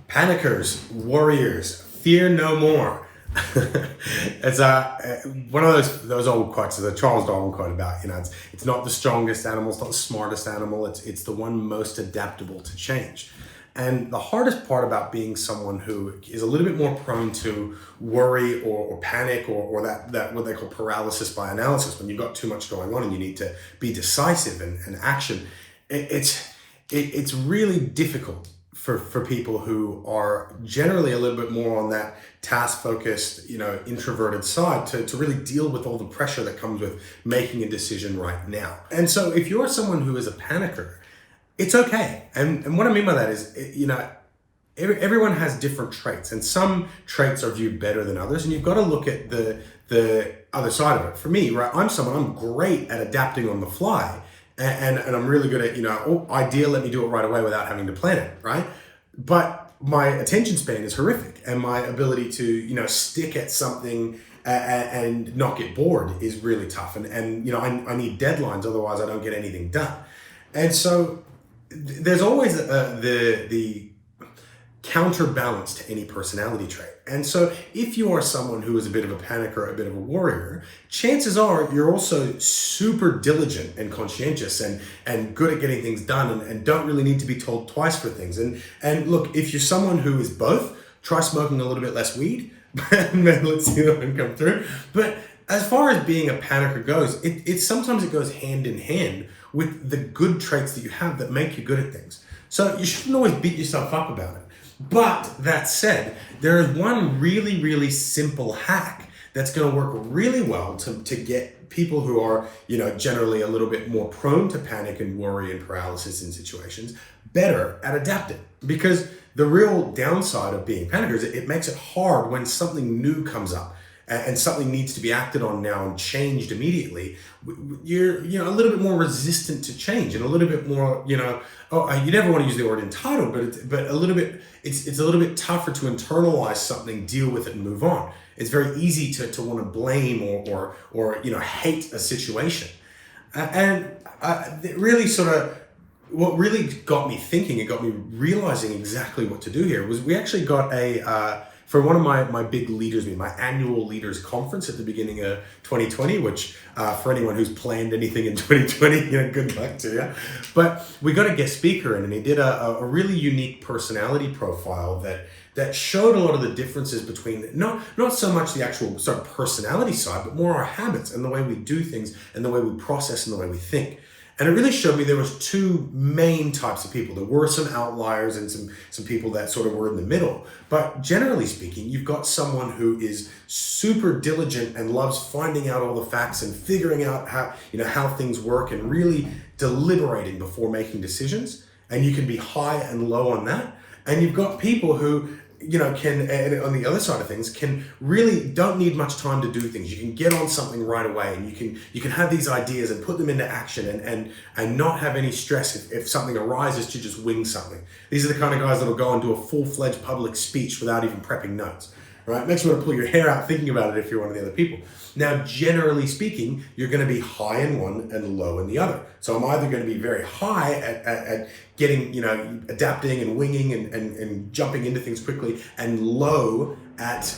Panickers, warriors, fear no more. It's one of those old quotes, the Charles Darwin quote about, it's not the strongest animal, it's not the smartest animal, it's the one most adaptable to change. And the hardest part about being someone who is a little bit more prone to worry or panic or that what they call paralysis by analysis, when you've got too much going on and you need to be decisive and action, it's really difficult for people who are generally a little bit more on that task-focused, introverted side to really deal with all the pressure that comes with making a decision right now. And so if you're someone who is a panicker, it's okay. And what I mean by that is, everyone has different traits, and some traits are viewed better than others, and you've got to look at the other side of it. For me, right, I'm great at adapting on the fly, and I'm really good at, idea, let me do it right away without having to plan it, right? But my attention span is horrific, and my ability to, stick at something and not get bored is really tough. And I need deadlines, otherwise I don't get anything done. And so there's always the counterbalance to any personality trait. And so if you are someone who is a bit of a panicker, a bit of a warrior, chances are you're also super diligent and conscientious and good at getting things done and don't really need to be told twice for things. And look, if you're someone who is both, try smoking a little bit less weed, and then let's see that one come through. But as far as being a panicker goes, it sometimes it goes hand in hand with the good traits that you have that make you good at things. So you shouldn't always beat yourself up about it. But that said, there is one really, really simple hack that's going to work really well to get people who are, generally a little bit more prone to panic and worry and paralysis in situations better at adapting. Because the real downside of being panickers, it makes it hard when something new comes up and something needs to be acted on now and changed immediately. You're a little bit more resistant to change, and a little bit more, you never want to use the word entitled, but a little bit, it's a little bit tougher to internalize something, deal with it, and move on. It's very easy to want to blame or hate a situation. It really sort of, what really got me thinking, it got me realizing exactly what to do here was we actually got for one of my big leaders meetings, my annual leaders conference at the beginning of 2020, which for anyone who's planned anything in 2020, good luck to you. But we got a guest speaker in, and he did a really unique personality profile that showed a lot of the differences between not so much the actual sort of personality side, but more our habits and the way we do things and the way we process and the way we think. And it really showed me there was two main types of people. There were some outliers and some people that sort of were in the middle. But generally speaking, you've got someone who is super diligent and loves finding out all the facts and figuring out how things work and really deliberating before making decisions. And you can be high and low on that. And you've got people who can, and on the other side of things, can really don't need much time to do things. You can get on something right away, and you can have these ideas and put them into action and not have any stress if something arises to just wing something. These are the kind of guys that'll go and do a full-fledged public speech without even prepping notes. Right? Makes you want to pull your hair out thinking about it if you're one of the other people. Now, generally speaking, you're going to be high in one and low in the other. So I'm either going to be very high at getting, adapting and winging and jumping into things quickly, and low at,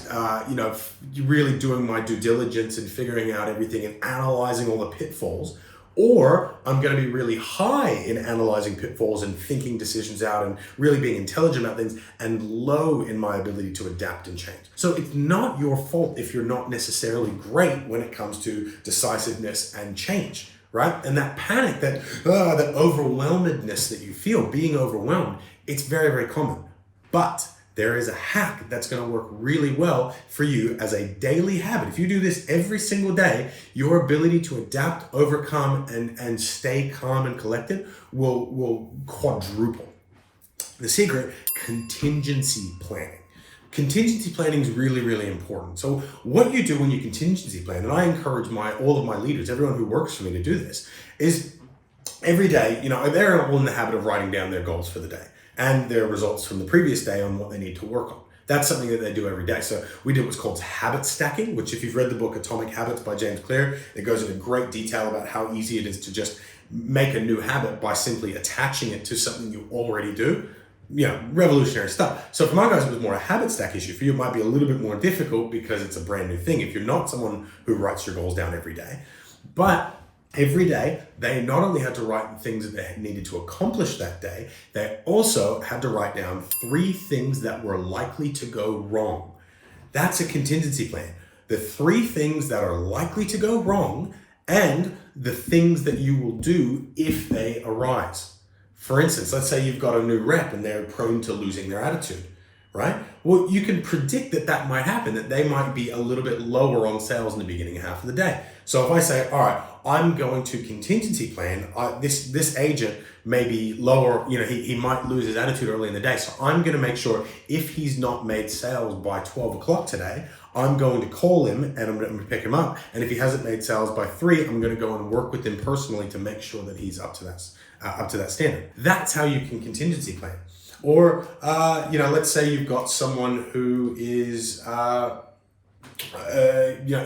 really doing my due diligence and figuring out everything and analyzing all the pitfalls. Or I'm going to be really high in analyzing pitfalls and thinking decisions out and really being intelligent about things, and low in my ability to adapt and change. So it's not your fault if you're not necessarily great when it comes to decisiveness and change, right? And that panic, that overwhelmedness that you feel, being overwhelmed, it's very, very common. But there is a hack that's going to work really well for you as a daily habit. If you do this every single day, your ability to adapt, overcome, and stay calm and collected will quadruple. The secret, contingency planning. Contingency planning is really, really important. So what you do when you contingency plan, and I encourage all of my leaders, everyone who works for me to do this, is every day, they're all in the habit of writing down their goals for the day and their results from the previous day on what they need to work on. That's something that they do every day. So we do what's called habit stacking, which if you've read the book Atomic Habits by James Clear, it goes into great detail about how easy it is to just make a new habit by simply attaching it to something you already do. revolutionary stuff. So for my guys, it was more a habit stack issue. For you, it might be a little bit more difficult because it's a brand new thing. If you're not someone who writes your goals down every day, but every day, they not only had to write things that they needed to accomplish that day, they also had to write down 3 things that were likely to go wrong. That's a contingency plan. The 3 things that are likely to go wrong and the things that you will do if they arise. For instance, let's say you've got a new rep and they're prone to losing their attitude, right? Well, you can predict that might happen, that they might be a little bit lower on sales in the beginning half of the day. So if I say, all right, I'm going to contingency plan, this agent may be lower, he might lose his attitude early in the day. So I'm going to make sure if he's not made sales by 12 o'clock today, I'm going to call him and I'm going to pick him up. And if he hasn't made sales by 3, I'm going to go and work with him personally to make sure that he's up to that standard. That's how you can contingency plan. Or, let's say you've got someone who is,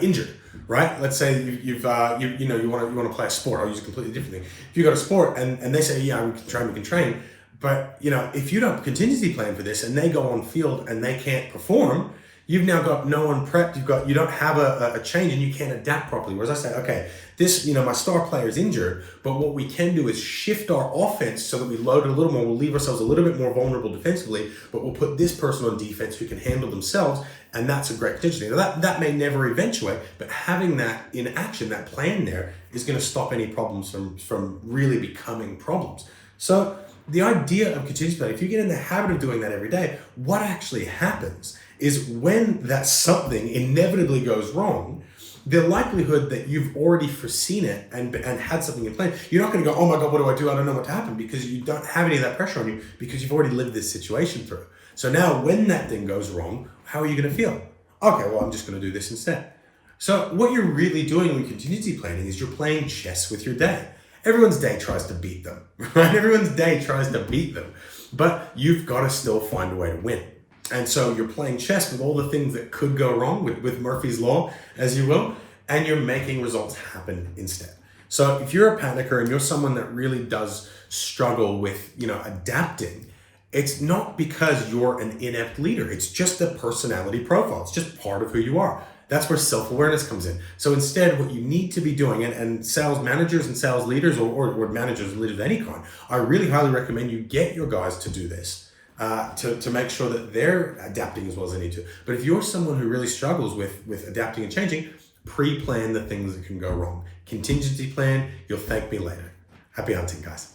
injured, right? Let's say you want to play a sport. I'll use a completely different thing. If you got a sport and they say, yeah, we can train, but if you don't contingency plan for this and they go on field and they can't perform, you've now got no one prepped. You don't have a change and you can't adapt properly. Whereas I say, okay, this, my star player is injured, but what we can do is shift our offense so that we load it a little more. We'll leave ourselves a little bit more vulnerable defensively, but we'll put this person on defense who can handle themselves. And that's a great contingency. Now that may never eventuate, but having that in action, that plan there is going to stop any problems from really becoming problems. So the idea of contingency planning, if you get in the habit of doing that every day, what actually happens is when that something inevitably goes wrong, the likelihood that you've already foreseen it and had something in place, you're not going to go, oh my God, what do I do? I don't know what to happen, because you don't have any of that pressure on you because you've already lived this situation through. So now when that thing goes wrong, how are you going to feel? Okay, well, I'm just going to do this instead. So what you're really doing with contingency planning is you're playing chess with your day. Everyone's day tries to beat them, right? Everyone's day tries to beat them, but you've got to still find a way to win. And so you're playing chess with all the things that could go wrong with Murphy's Law, as you will, and you're making results happen instead. So if you're a panicker and you're someone that really does struggle with, adapting, it's not because you're an inept leader. It's just a personality profile. It's just part of who you are. That's where self-awareness comes in. So instead, what you need to be doing, and sales managers and sales leaders or managers and leaders of any kind, I really highly recommend you get your guys to do this. To make sure that they're adapting as well as they need to. But if you're someone who really struggles with adapting and changing, pre-plan the things that can go wrong. Contingency plan, you'll thank me later. Happy hunting, guys.